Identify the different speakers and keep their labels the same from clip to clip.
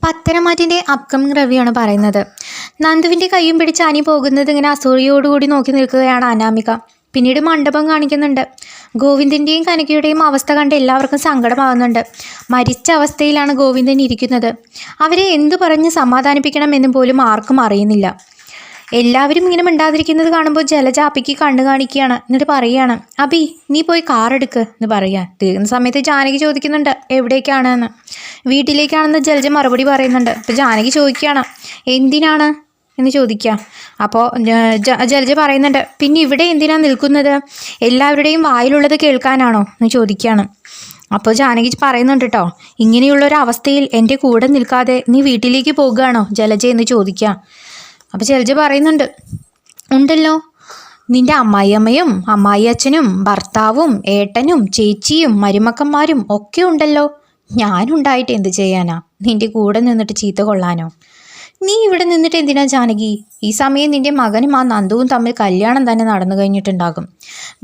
Speaker 1: പത്തനംമാറ്റിൻ്റെ upcoming review ആണ് പറയുന്നത്. നന്ദുവിൻ്റെ കൈയും പിടിച്ച് അനി പോകുന്നത് ഇങ്ങനെ അസൂയയോടുകൂടി നോക്കി നിൽക്കുകയാണ് അനാമിക. പിന്നീട് മണ്ഡപം കാണിക്കുന്നുണ്ട്. ഗോവിന്ദൻ്റെയും കനകയുടെയും അവസ്ഥ കണ്ട് എല്ലാവർക്കും സങ്കടമാകുന്നുണ്ട്. മരിച്ച അവസ്ഥയിലാണ് ഗോവിന്ദൻ ഇരിക്കുന്നത്. അവരെ എന്തു പറഞ്ഞ് സമാധാനിപ്പിക്കണമെന്നും പോലും ആർക്കും അറിയുന്നില്ല. എല്ലാവരും ഇങ്ങനെ മിണ്ടാതിരിക്കുന്നത് കാണുമ്പോൾ ജലജ അപ്പിക്ക് കണ്ണു കാണിക്കുകയാണ്. എന്നിട്ട് പറയുകയാണ്, അബി നീ പോയി കാറെടുക്ക് എന്ന് പറയാൻ. തീർന്ന സമയത്ത് ജാനകി ചോദിക്കുന്നുണ്ട് എവിടേക്കാണെന്ന്. വീട്ടിലേക്കാണെന്ന് ജലജ മറുപടി പറയുന്നുണ്ട്. അപ്പോൾ ജാനകി ചോദിക്കുകയാണ് എന്തിനാണ് എന്ന് ചോദിക്കുക. അപ്പോൾ ജലജ പറയുന്നുണ്ട് പിന്നെ ഇവിടെ എന്തിനാണ് നിൽക്കുന്നത്, എല്ലാവരുടെയും വായിലുള്ളത് കേൾക്കാനാണോ എന്ന് ചോദിക്കുകയാണ്. അപ്പോൾ ജാനകി പറയുന്നുണ്ട് കേട്ടോ, ഇങ്ങനെയുള്ളൊരവസ്ഥയിൽ എൻ്റെ കൂടെ നിൽക്കാതെ നീ വീട്ടിലേക്ക് പോകുകയാണോ ജലജ എന്ന് ചോദിക്കുക. അപ്പോൾ ജലജ പറയുന്നുണ്ട് ഉണ്ടല്ലോ, നിൻ്റെ അമ്മായിയമ്മയും അമ്മായി അച്ഛനും ഭർത്താവും ഏട്ടനും ചേച്ചിയും മരുമക്കന്മാരും ഒക്കെ ഉണ്ടല്ലോ. ഞാനുണ്ടായിട്ട് എന്ത് ചെയ്യാനാ, നിൻ്റെ കൂടെ നിന്നിട്ട് ചീത്ത കൊള്ളാനോ. നീ ഇവിടെ നിന്നിട്ട് എന്തിനാ ജാനകി, ഈ സമയം നിൻ്റെ മകനും ആ നന്ദുവും തമ്മിൽ കല്യാണം തന്നെ നടന്നു കഴിഞ്ഞിട്ടുണ്ടാകും.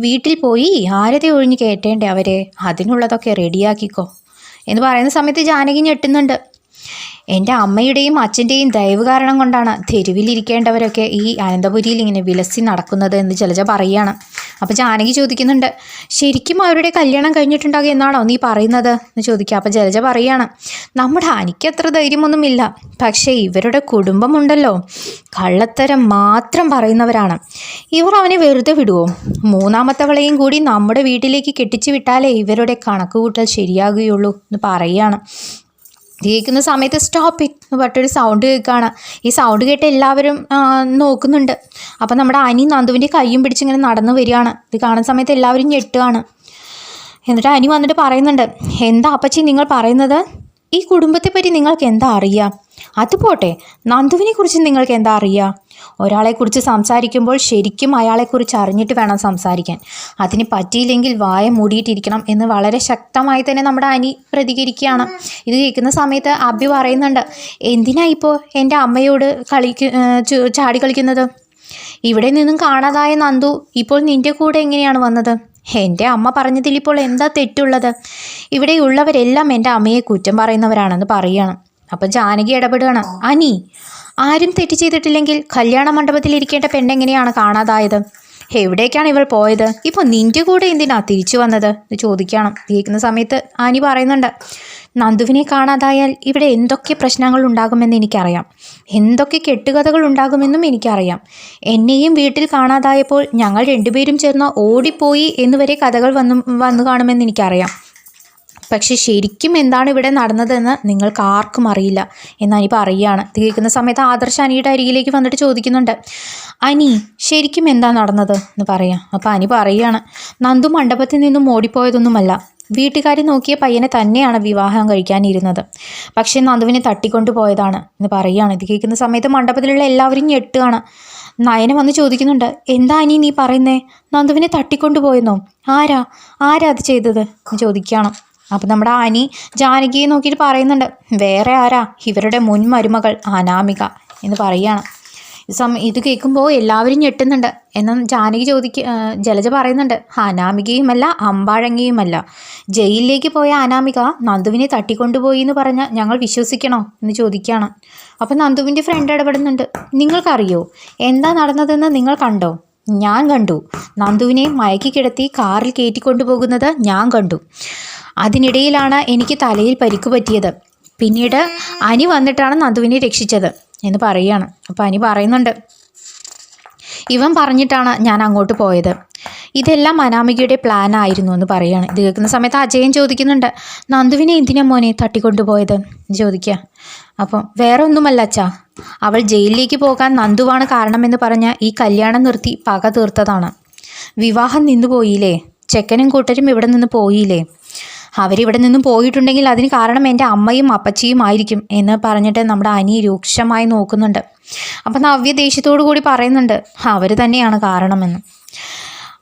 Speaker 1: വീട്ടിൽ പോയി ആരതെ ഒഴിഞ്ഞ് കേട്ടേണ്ടേ അവരെ, അതിനുള്ളതൊക്കെ റെഡിയാക്കിക്കോ എന്ന് പറയുന്ന സമയത്ത് ജാനകി ഞെട്ടുന്നുണ്ട്. എൻ്റെ അമ്മയുടെയും അച്ഛൻ്റെയും ദയവ് കാരണം കൊണ്ടാണ് തെരുവിലിരിക്കേണ്ടവരൊക്കെ ഈ അനന്തപുരിയിൽ ഇങ്ങനെ വിലസി നടക്കുന്നത് എന്ന് ജലജ പറയുകയാണ്. അപ്പോൾ ജാനകി ചോദിക്കുന്നുണ്ട് ശരിക്കും അവരുടെ കല്യാണം കഴിഞ്ഞിട്ടുണ്ടാകും എന്നാണോ നീ പറയുന്നത് എന്ന് ചോദിക്കുക. അപ്പോൾ ജലജ പറയുകയാണ് നമ്മുടെ അനിക്ക് അത്ര ധൈര്യമൊന്നുമില്ല, പക്ഷേ ഇവരുടെ കുടുംബമുണ്ടല്ലോ കള്ളത്തരം മാത്രം പറയുന്നവരാണ്. ഇവർ അവനെ വെറുതെ വിടുവോ, മൂന്നാമത്തവളെയും കൂടി നമ്മുടെ വീട്ടിലേക്ക് കെട്ടിച്ചു വിട്ടാലേ ഇവരുടെ കണക്കുകൂട്ടൽ ശരിയാകുകയുള്ളൂ എന്ന് പറയുകയാണ്. കേൾക്കുന്ന സമയത്ത് സ്റ്റോപ്പ് ഇറ്റ് എന്ന് പറഞ്ഞൊരു സൗണ്ട് കേൾക്കുകയാണ്. ഈ സൗണ്ട് കേട്ട് എല്ലാവരും നോക്കുന്നുണ്ട്. അപ്പം നമ്മുടെ അനി നന്ദുവിൻ്റെ കയ്യും പിടിച്ചിങ്ങനെ നടന്നു വരികയാണ്. ഇത് കാണുന്ന സമയത്ത് എല്ലാവരും ഞെട്ടുകയാണ്. എന്നിട്ട് അനി വന്നിട്ട് പറയുന്നുണ്ട് എന്താ അപ്പച്ചി നിങ്ങൾ പറയുന്നത്, ഈ കുടുംബത്തെപ്പറ്റി നിങ്ങൾക്ക് എന്താ അറിയാം, അതുപോട്ടെ നന്ദുവിനെ കുറിച്ച് നിങ്ങൾക്ക് എന്താ അറിയാം. ഒരാളെക്കുറിച്ച് സംസാരിക്കുമ്പോൾ ശരിക്കും അയാളെക്കുറിച്ച് അറിഞ്ഞിട്ട് വേണം സംസാരിക്കാൻ, അതിന് പറ്റിയില്ലെങ്കിൽ വായ മൂടിയിട്ടിരിക്കണം എന്ന് വളരെ ശക്തമായി തന്നെ നമ്മുടെ അനി പ്രതികരിക്കുകയാണ്. ഇത് കേൾക്കുന്ന സമയത്ത് അബി പറയുന്നുണ്ട് എന്തിനാ ഇപ്പോൾ എൻ്റെ അമ്മയോട് ചാടി കളിക്കുന്നത്, ഇവിടെ നിന്നും കാണാതായ നന്ദു ഇപ്പോൾ നിൻ്റെ കൂടെ എങ്ങനെയാണ് വന്നത്, എൻ്റെ അമ്മ പറഞ്ഞതിൽ ഇപ്പോൾ എന്താ തെറ്റുള്ളത്, ഇവിടെയുള്ളവരെല്ലാം എൻ്റെ അമ്മയെ കുറ്റം പറയുന്നവരാണെന്ന് പറയുകയാണ്. അപ്പം ജാനകി ഇടപെടുകയാണ്, അനി ആരും തെറ്റ് ചെയ്തിട്ടില്ലെങ്കിൽ കല്യാണ മണ്ഡപത്തിൽ ഇരിക്കേണ്ട പെണ്ണെങ്ങനെയാണ് കാണാതായത്, എവിടേക്കാണ് ഇവൾ പോയത്, ഇപ്പോൾ നിൻ്റെ കൂടെ എന്തിനാ തിരിച്ചു വന്നത് എന്ന് ചോദിക്കണം. കേൾക്കുന്ന സമയത്ത് ആനി പറയുന്നുണ്ട് നന്ദുവിനെ കാണാതായാൽ ഇവിടെ എന്തൊക്കെ പ്രശ്നങ്ങൾ ഉണ്ടാകുമെന്ന് എനിക്കറിയാം, എന്തൊക്കെ കെട്ടുകഥകൾ ഉണ്ടാകുമെന്നും എനിക്കറിയാം. എന്നെയും വീട്ടിൽ കാണാതായപ്പോൾ ഞങ്ങൾ രണ്ടുപേരും ചേർന്ന് ഓടിപ്പോയി എന്നുവരെ കഥകൾ വന്നു കാണുമെന്ന് എനിക്കറിയാം. പക്ഷെ ശരിക്കും എന്താണ് ഇവിടെ നടന്നതെന്ന് നിങ്ങൾക്ക് ആർക്കും അറിയില്ല എന്ന് അനി പറയുകയാണ്. കേൾക്കുന്ന സമയത്ത് ആദർശ അനിയുടെ അരികിലേക്ക് വന്നിട്ട് ചോദിക്കുന്നുണ്ട് അനി ശരിക്കും എന്താ നടന്നത് എന്ന് പറയാം. അപ്പോൾ അനി പറയുകയാണ് നന്ദു മണ്ഡപത്തിൽ നിന്നും ഓടിപ്പോയതൊന്നുമല്ല, വീട്ടുകാർ നോക്കിയ പയ്യനെ തന്നെയാണ് വിവാഹം കഴിക്കാനിരുന്നത്, പക്ഷേ നന്ദുവിനെ തട്ടിക്കൊണ്ടു പോയതാണ് എന്ന് പറയുകയാണ്. ഇത് കേൾക്കുന്ന സമയത്ത് മണ്ഡപത്തിലുള്ള എല്ലാവരും ഞെട്ടുകയാണ്. നയന വന്ന് ചോദിക്കുന്നുണ്ട് എന്താ അനി നീ പറയുന്നേ, നന്ദുവിനെ തട്ടിക്കൊണ്ടുപോയെന്നോ, ആരാ അത് ചെയ്തത് എന്ന് ചോദിക്കുകയാണ്. അപ്പം നമ്മുടെ അനി ജാനകിയെ നോക്കിയിട്ട് പറയുന്നുണ്ട് വേറെ ആരാ, ഇവരുടെ മുൻ മരുമകൾ അനാമിക എന്ന് പറയുകയാണ്. ഇത് കേൾക്കുമ്പോൾ എല്ലാവരും ഞെട്ടുന്നുണ്ട്. എന്നാൽ ജാനകി ജലജ പറയുന്നുണ്ട് അനാമികയുമല്ല അമ്പാഴങ്ങിയുമല്ല, ജയിലിലേക്ക് പോയ അനാമിക നന്ദുവിനെ തട്ടിക്കൊണ്ടുപോയി എന്ന് പറഞ്ഞാൽ ഞങ്ങൾ വിശ്വസിക്കണോ എന്ന് ചോദിക്കുകയാണ്. അപ്പം നന്ദുവിൻ്റെ ഫ്രണ്ട് ഇടപെടുന്നുണ്ട് നിങ്ങൾക്കറിയോ എന്താ നടന്നതെന്ന് നിങ്ങൾ കണ്ടോ, ഞാൻ കണ്ടു, നന്ദുവിനെ മയക്കി കിടത്തി കാറിൽ കയറ്റിക്കൊണ്ടുപോകുന്നത് ഞാൻ കണ്ടു, അതിനിടയിലാണ് എനിക്ക് തലയിൽ പരിക്ക് പറ്റിയത്, പിന്നീട് അനി വന്നിട്ടാണ് നന്ദുവിനെ രക്ഷിച്ചത് എന്ന് പറയുകയാണ്. അപ്പോൾ അനി പറയുന്നുണ്ട് ഇവൻ പറഞ്ഞിട്ടാണ് ഞാൻ അങ്ങോട്ട് പോയത്, ഇതെല്ലാം അനാമികയുടെ പ്ലാൻ ആയിരുന്നു എന്ന് പറയുകയാണ്. ഇത് കേൾക്കുന്ന സമയത്ത് അജയൻ ചോദിക്കുന്നുണ്ട് നന്ദുവിനെ എന്തിനാ മോനെ തട്ടിക്കൊണ്ടുപോയത് ചോദിക്കുക. അപ്പം വേറെ ഒന്നുമല്ല അച്ഛാ, അവൾ ജയിലിലേക്ക് പോകാൻ നന്ദുവാണ് കാരണമെന്ന് പറഞ്ഞ് ഈ കല്യാണം നിർത്തി പക തീർത്തതാണ്. വിവാഹം നിന്നുപോയില്ലേ, ചെക്കനും കൂട്ടരും ഇവിടെ നിന്ന് പോയില്ലേ, അവരിവിടെ നിന്നും പോയിട്ടുണ്ടെങ്കിൽ അതിന് കാരണം എൻ്റെ അമ്മയും അപ്പച്ചിയും ആയിരിക്കും എന്ന് പറഞ്ഞിട്ട് നമ്മുടെ അനി രൂക്ഷമായി നോക്കുന്നുണ്ട്. അപ്പം നവ്യ ദേഷ്യത്തോടു കൂടി പറയുന്നുണ്ട് അവർ തന്നെയാണ് കാരണമെന്ന്.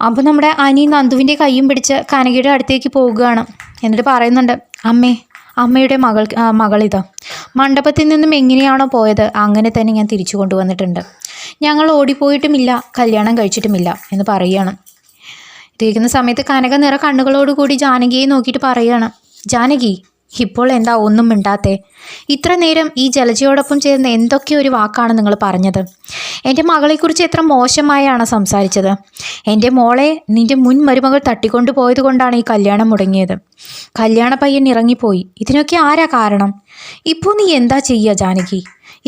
Speaker 1: അപ്പോൾ നമ്മുടെ അനി നന്ദുവിൻ്റെ കൈയും പിടിച്ച് കനകയുടെ അടുത്തേക്ക് പോകുകയാണ്. എന്നിട്ട് പറയുന്നുണ്ട് അമ്മയുടെ മകളിതാ, മണ്ഡപത്തിൽ നിന്നും എങ്ങനെയാണോ പോയത് അങ്ങനെ തന്നെ ഞാൻ തിരിച്ചു കൊണ്ടുവന്നിട്ടുണ്ട്, ഞങ്ങൾ ഓടിപ്പോയിട്ടുമില്ല കല്യാണം കഴിച്ചിട്ടുമില്ല എന്ന് പറയുകയാണ്. ഇരിക്കുന്ന സമയത്ത് കനക നിറ കണ്ണുകളോടുകൂടി ജാനകിയെ നോക്കിയിട്ട് പറയുകയാണ് ജാനകി ഇപ്പോൾ എന്താ ഒന്നും മിണ്ടാത്തേ? ഇത്ര നേരം ഈ ജലജയോടൊപ്പം ചേർന്ന് എന്തൊക്കെ ഒരു വാക്കാണ് നിങ്ങൾ പറഞ്ഞത്? എൻ്റെ മകളെക്കുറിച്ച് എത്ര മോശമായാണ് സംസാരിച്ചത്. എൻ്റെ മോളെ നിൻ്റെ മുൻ മരുമകൾ തട്ടിക്കൊണ്ടു പോയത് കൊണ്ടാണ് ഈ കല്യാണം മുടങ്ങിയത്. കല്യാണ പയ്യൻ ഇറങ്ങിപ്പോയി. ഇതിനൊക്കെ ആരാ കാരണം? ഇപ്പോൾ നീ എന്താ ചെയ്യുക ജാനകി?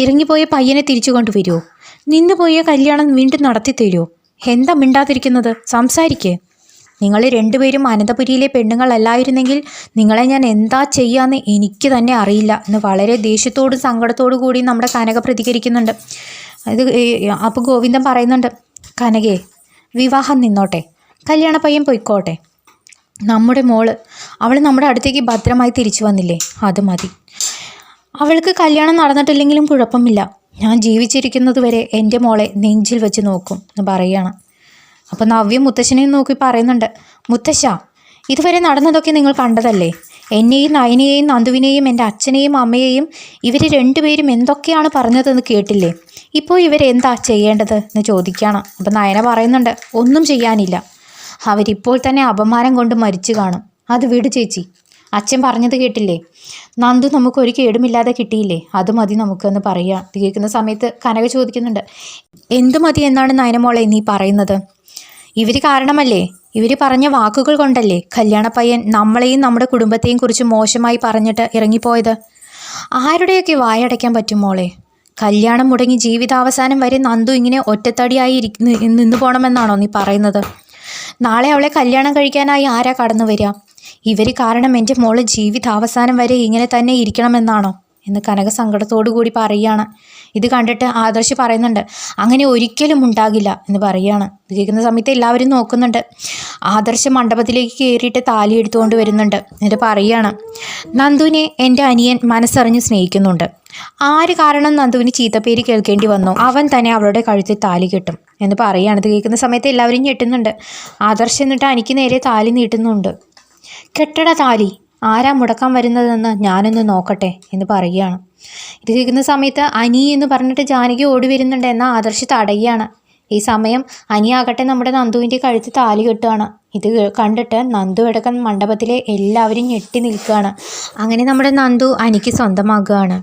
Speaker 1: ഇറങ്ങിപ്പോയ പയ്യനെ തിരിച്ചു കൊണ്ടുവരുമോ? നിന്നുപോയ കല്യാണം വീണ്ടും നടത്തി തരുമോ? എന്താ മിണ്ടാതിരിക്കുന്നത്? സംസാരിക്കേ. നിങ്ങൾ രണ്ടുപേരും അനന്തപുരിയിലെ പെണ്ണുങ്ങളല്ലായിരുന്നെങ്കിൽ നിങ്ങളെ ഞാൻ എന്താ ചെയ്യാന്ന് എനിക്ക് തന്നെ അറിയില്ല എന്ന് വളരെ ദേഷ്യത്തോടും സങ്കടത്തോടു കൂടി നമ്മുടെ കനക പ്രതികരിക്കുന്നുണ്ട്. ഇത് അപ്പോൾ ഗോവിന്ദൻ പറയുന്നുണ്ട്, കനകേ വിവാഹം നിന്നോട്ടെ, കല്യാണ പയ്യൻ പൊയ്ക്കോട്ടെ. നമ്മുടെ മോള് അവൾ നമ്മുടെ അടുത്തേക്ക് ഭദ്രമായി തിരിച്ചു വന്നില്ലേ, അത് മതി. അവൾക്ക് കല്യാണം നടന്നിട്ടില്ലെങ്കിലും കുഴപ്പമില്ല. ഞാൻ ജീവിച്ചിരിക്കുന്നത് വരെ എൻ്റെ മോളെ നെഞ്ചിൽ വെച്ച് നോക്കും എന്ന് പറയുകയാണ്. അപ്പോൾ നവ്യ മുത്തശ്ശനെയും നോക്കി പറയുന്നുണ്ട്, മുത്തശ്ശ ഇതുവരെ നടന്നതൊക്കെ നിങ്ങൾ കണ്ടതല്ലേ? എന്നെയും നയനയെയും നന്ദുവിനെയും എൻ്റെ അച്ഛനെയും അമ്മയെയും ഇവർ രണ്ടുപേരും എന്തൊക്കെയാണ് പറഞ്ഞതെന്ന് കേട്ടില്ലേ? ഇപ്പോൾ ഇവരെന്താ ചെയ്യേണ്ടത് എന്ന് ചോദിക്കുകയാണ്. അപ്പോൾ നയന പറയുന്നുണ്ട്, ഒന്നും ചെയ്യാനില്ല. അവരിപ്പോൾ തന്നെ അപമാനം കൊണ്ട് മരിച്ചു കാണും. അത് വിട് ചേച്ചി. അച്ഛൻ പറഞ്ഞത് കേട്ടില്ലേ? നന്ദു നമുക്കൊരു കേടുമില്ലാതെ കിട്ടിയില്ലേ, അത് മതി നമുക്കെന്ന് പറയുക. ഇത് കേൾക്കുന്ന സമയത്ത് കനക ചോദിക്കുന്നുണ്ട്, എന്ത് മതി എന്നാണ് നയനമോളെ നീ പറയുന്നത്? ഇവർ കാരണമല്ലേ, ഇവർ പറഞ്ഞ വാക്കുകൾ കൊണ്ടല്ലേ കല്യാണ പയ്യൻ നമ്മളെയും നമ്മുടെ കുടുംബത്തെയും കുറിച്ച് മോശമായി പറഞ്ഞിട്ട് ഇറങ്ങിപ്പോയത്. ആരുടെയൊക്കെ വായടയ്ക്കാൻ പറ്റും മോളെ? കല്യാണം മുടങ്ങി ജീവിതാവസാനം വരെ നന്ദു ഇങ്ങനെ ഒറ്റത്തടിയായി നിന്നു പോകണമെന്നാണോ നീ പറയുന്നത്? നാളെ അവളെ കല്യാണം കഴിക്കാനായി ആരാ കടന്നു വരിക? ഇവർ കാരണം എൻ്റെ മോള് ജീവിതാവസാനം വരെ ഇങ്ങനെ തന്നെ ഇരിക്കണമെന്നാണോ എന്ന് കനക സങ്കടത്തോടു കൂടി പറയുകയാണ്. ഇത് കണ്ടിട്ട് ആദർശ് പറയുന്നുണ്ട്, അങ്ങനെ ഒരിക്കലും ഉണ്ടാകില്ല എന്ന് പറയുകയാണ്. ഇത് കേൾക്കുന്ന സമയത്ത് എല്ലാവരും നോക്കുന്നുണ്ട്. ആദർശ് മണ്ഡപത്തിലേക്ക് കയറിയിട്ട് താലി എടുത്തുകൊണ്ട് വരുന്നുണ്ട്. എന്നിട്ട് പറയുകയാണ്, നന്ദുവിനെ എൻ്റെ അനിയൻ മനസ്സറിഞ്ഞ് സ്നേഹിക്കുന്നുണ്ട്. ആര് കാരണം നന്ദുവിന് ചീത്തപ്പേര് കേൾക്കേണ്ടി വന്നോ അവൻ തന്നെ അവളുടെ കഴുത്തിൽ താലി കെട്ടും എന്ന് പറയുകയാണ്. ഇത് കേൾക്കുന്ന സമയത്ത് എല്ലാവരും ഞെട്ടുന്നുണ്ട്. ആദർശ് എന്നിട്ട് അനിക്ക് നേരെ താലി നീട്ടുന്നുണ്ട്. കെട്ടട താലി, ആരാ മുടക്കാൻ വരുന്നതെന്ന് ഞാനൊന്ന് നോക്കട്ടെ എന്ന് പറയുകയാണ്. ഇത് കേൾക്കുന്ന സമയത്ത് അനി എന്ന് പറഞ്ഞിട്ട് ജാനകി ഓടി വരുന്നുണ്ട്. എന്നാൽ ആദർശ് തടയുകയാണ്. ഈ സമയം അനിയാകട്ടെ നമ്മുടെ നന്ദുവിൻ്റെ കഴുത്ത് താലി കെട്ടുകയാണ്. ഇത് കണ്ടിട്ട് നന്ദു അടക്കം മണ്ഡപത്തിലെ എല്ലാവരും ഞെട്ടി നിൽക്കുകയാണ്. അങ്ങനെ നമ്മുടെ നന്ദു അനിക്ക് സ്വന്തമാകുകയാണ്.